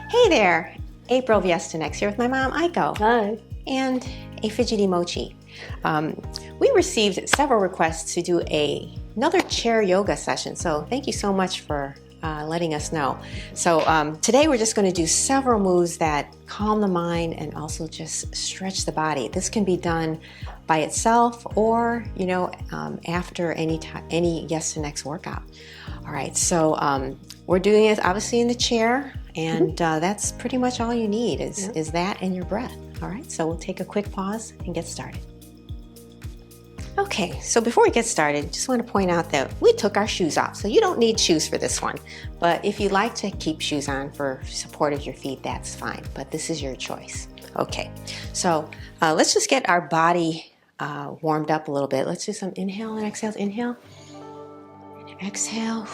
Hey there, April Viestanex here with my mom, Aiko. Hi. And a fidgety mochi. We received several requests to do another chair yoga session, so thank you so much for letting us know. So today we're just going to do several moves that calm the mind and also just stretch the body. This can be done by itself or, after any Yes to Next workout. All right, so we're doing it obviously in the chair, and that's pretty much all you need is that and your breath. All right, so we'll take a quick pause and get started. Okay, so before we get started, just want to point out that we took our shoes off, so you don't need shoes for this one. But if you like to keep shoes on for support of your feet, that's fine, but this is your choice. Okay, so let's just get our body warmed up a little bit. Let's do some inhale and exhale. Inhale and exhale.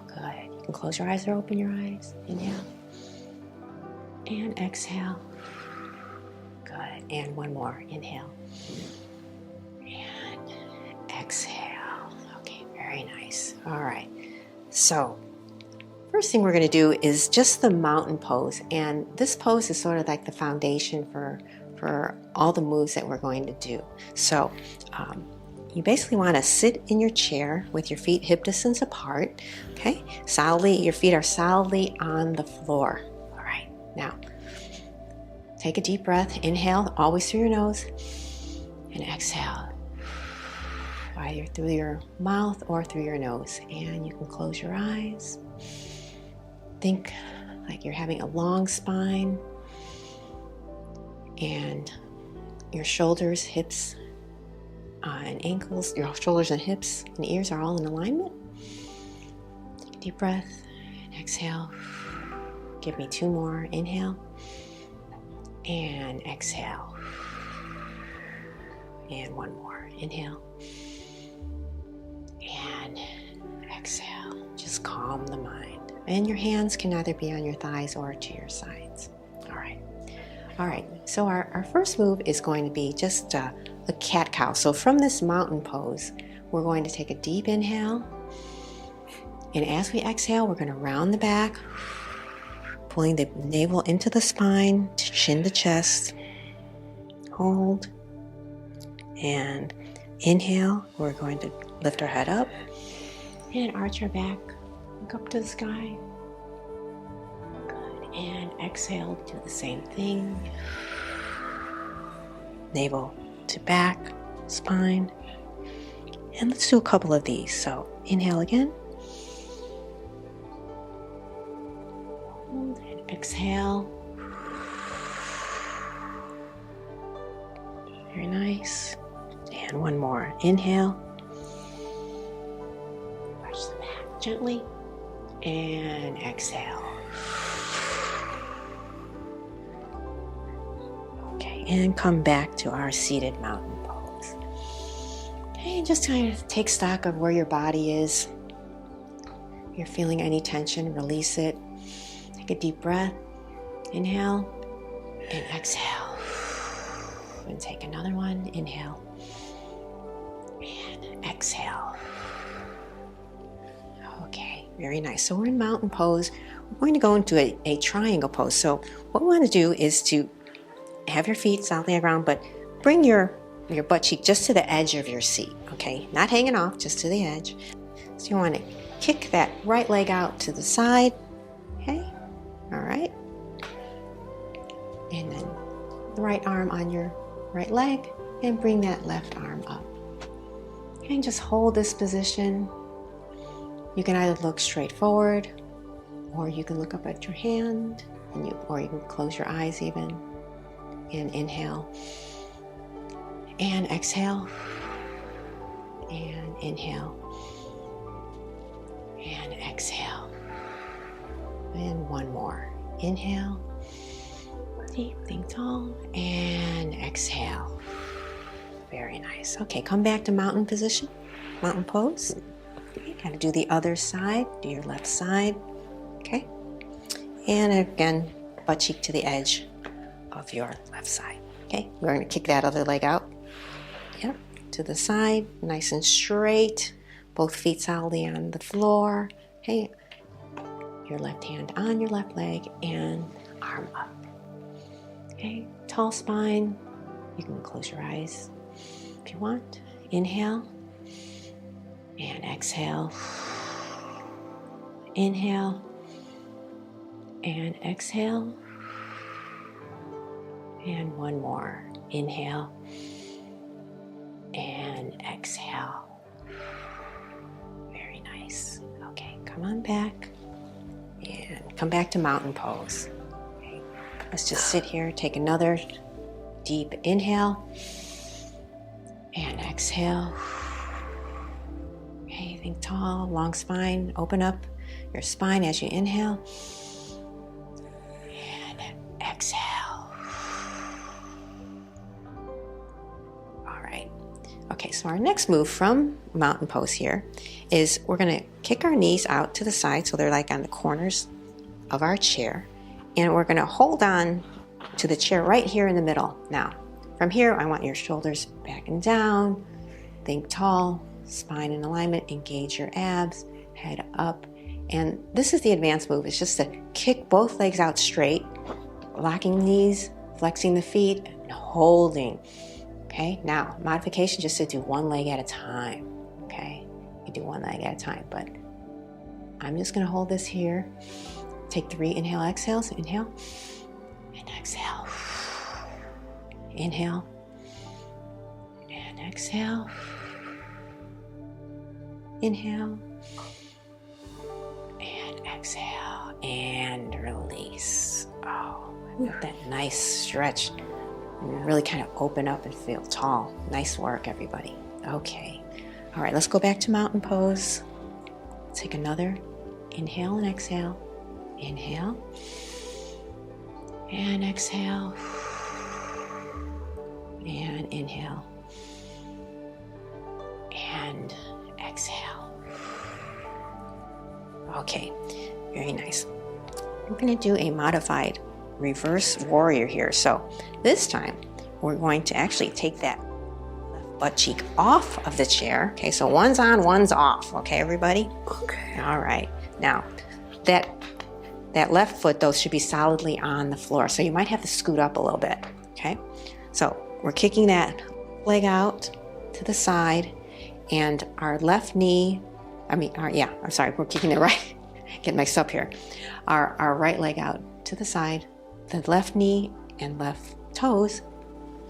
Good. You can close your eyes or open your eyes. Inhale and exhale. Good. And one more. Inhale. Exhale. Okay, very nice. All right. So, first thing we're going to do is just the mountain pose. And this pose is sort of like the foundation for all the moves that we're going to do. So, you basically want to sit in your chair with your feet hip distance apart. Okay? Your feet are solidly on the floor. All right. Now, take a deep breath. Inhale, always through your nose. And exhale. Either through your mouth or through your nose. And you can close your eyes. Think like you're having a long spine. And your shoulders, hips, and ankles, your shoulders and hips and ears are all in alignment. Take a deep breath and exhale. Give me two more. Inhale. And exhale. And one more. Inhale. And exhale. Just calm the mind. And your hands can either be on your thighs or to your sides. All right. So our first move is going to be just a cat-cow. So from this mountain pose, we're going to take a deep inhale. And as we exhale, we're going to round the back, pulling the navel into the spine, chin to chest. Hold. And inhale, we're going to lift our head up and arch our back, look up to the sky. Good. And exhale, do the same thing. Navel to back, spine. And let's do a couple of these. So inhale again. Hold and exhale. Very nice. And one more. Inhale. Arch the back gently. And exhale. Okay, and come back to our seated mountain pose. Okay, and just kind of take stock of where your body is. If you're feeling any tension, release it. Take a deep breath. Inhale. And exhale. And take another one. Inhale. And exhale. Okay, very nice. So we're in mountain pose. We're going to go into a triangle pose. So what we want to do is to have your feet solidly on the ground, but bring your butt cheek just to the edge of your seat. Okay, not hanging off, just to the edge. So you want to kick that right leg out to the side. Okay, all right. And then the right arm on your right leg and bring that left arm up. And just hold this position. You can either look straight forward or you can look up at your hand or you can close your eyes even and inhale and exhale and inhale and exhale and one more. Inhale. Deep, think tall, and exhale. Very nice. Okay, come back to mountain position, mountain pose. Okay, gotta do the other side, do your left side. Okay, and again, butt cheek to the edge of your left side. Okay, we're gonna kick that other leg out. Yep, to the side, nice and straight. Both feet solidly on the floor. Okay, your left hand on your left leg and arm up. Okay, tall spine. You can close your eyes if you want. Inhale and exhale. Inhale and exhale. And one more. Inhale and exhale. Very nice. Okay, come on back and come back to mountain pose. Okay, let's just sit here, take another deep inhale and exhale. Okay, think tall, long spine. Open up your spine as you inhale and exhale. All right. Okay, so our next move from mountain pose here is we're going to kick our knees out to the side so they're like on the corners of our chair, and we're going to hold on to the chair right here in the middle. Now, from here, I want your shoulders back and down. Think tall, spine in alignment, engage your abs, head up. And this is the advanced move. It's just to kick both legs out straight, locking knees, flexing the feet, and holding. Okay, now modification, just to do one leg at a time. Okay, you do one leg at a time, but I'm just going to hold this here. Take 3 inhale, exhales. Inhale and exhale. Inhale and exhale. Inhale and exhale and release. Oh, that nice stretch. And really kind of open up and feel tall. Nice work, everybody. Okay. All right, let's go back to mountain pose. Take another inhale and exhale. Inhale and exhale. And inhale and exhale. Okay, very nice. We're going to do a modified reverse warrior here. So this time we're going to actually take that left butt cheek off of the chair. Okay, so one's on, one's off. Okay, everybody? Okay. All right. Now, that left foot, though, should be solidly on the floor. So you might have to scoot up a little bit. Okay? So we're kicking that leg out to the side, and our left knee, we're kicking it right, get mixed up here. Our right leg out to the side, the left knee and left toes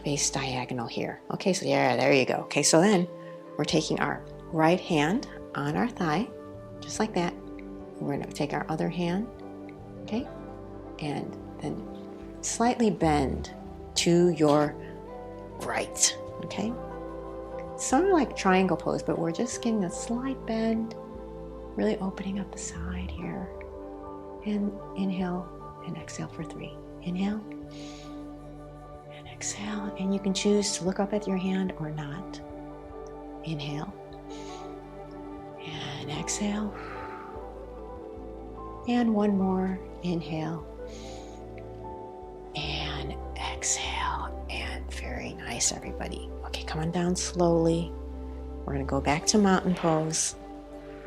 face diagonal here. Okay, so yeah, there you go. Okay, so then we're taking our right hand on our thigh, just like that. We're gonna take our other hand, okay, and then slightly bend to your right, okay? Sort of like triangle pose, but we're just getting a slight bend, really opening up the side here. And inhale and exhale for 3. Inhale and exhale, and you can choose to look up at your hand or not. Inhale and exhale. And one more. Inhale and exhale. And very nice, everybody. Okay, come on down slowly. We're going to go back to mountain pose,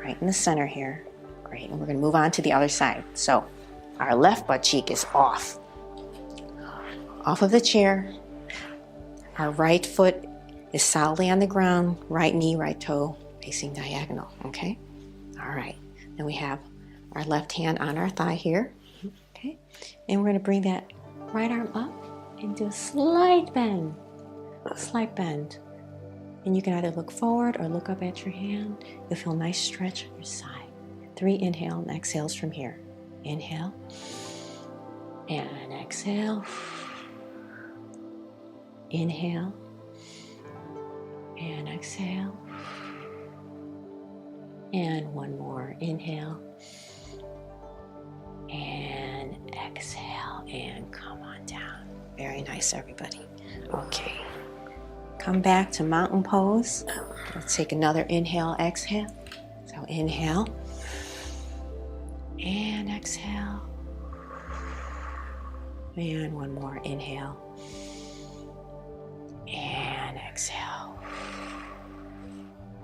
right in the center here. Great, and we're going to move on to the other side. So our left butt cheek is off of the chair. Our right foot is solidly on the ground, right knee, right toe facing diagonal, okay? All right, then we have our left hand on our thigh here, okay? And we're going to bring that right arm up and do a slight bend. And you can either look forward or look up at your hand. You'll feel a nice stretch on your side. 3 inhale and exhales from here. Inhale and exhale. Inhale and exhale. And one more. Inhale and exhale, and come on down. Very nice, everybody. Okay. Come back to mountain pose. Let's take another inhale, exhale. So inhale and exhale. And one more. Inhale and exhale.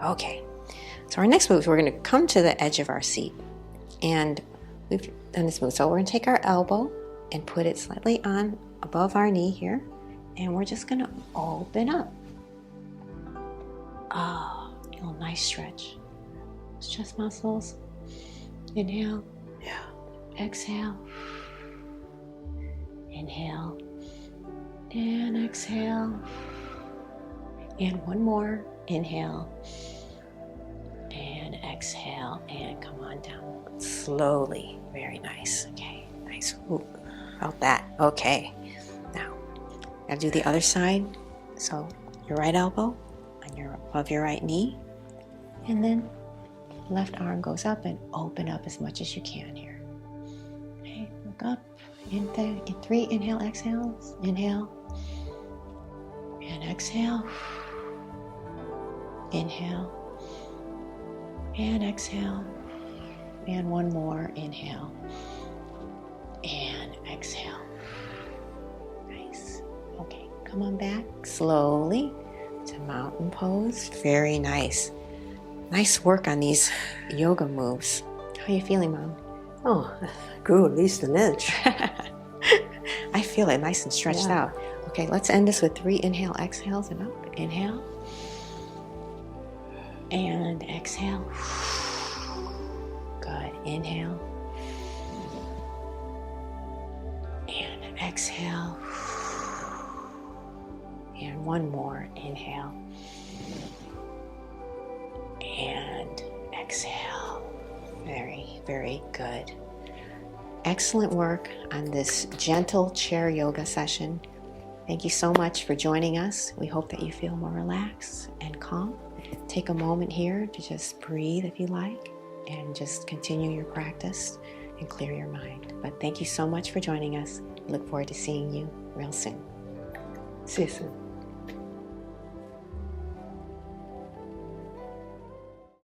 Okay. So our next move, we're going to come to the edge of our seat, and we've done this move. So we're going to take our elbow and put it slightly on above our knee here, and we're just going to open up. Oh, a little nice stretch. Those chest muscles. Inhale. Yeah. Exhale. Inhale. And exhale. And one more. Inhale. And exhale. And come on down. Slowly. Very nice. Okay. Nice. Ooh, felt that. Okay. Now, gotta do the other side. So, your right elbow above your right knee. And then left arm goes up and open up as much as you can here. Okay, look up. In 3 inhale, exhales. Inhale. And exhale. Inhale. And exhale. And one more. Inhale. And exhale. Nice. Okay, come on back slowly to mountain pose. Very nice. Nice work on these yoga moves. How are you feeling, Mom? Oh, I grew at least an inch. I feel it nice and stretched out. Okay, let's end this with 3 inhale, exhales and up. Inhale. And exhale. Good. Inhale. And exhale. And one more. Inhale. And exhale. Very, very good. Excellent work on this gentle chair yoga session. Thank you so much for joining us. We hope that you feel more relaxed and calm. Take a moment here to just breathe if you like, and just continue your practice and clear your mind. But thank you so much for joining us. Look forward to seeing you real soon. See you soon.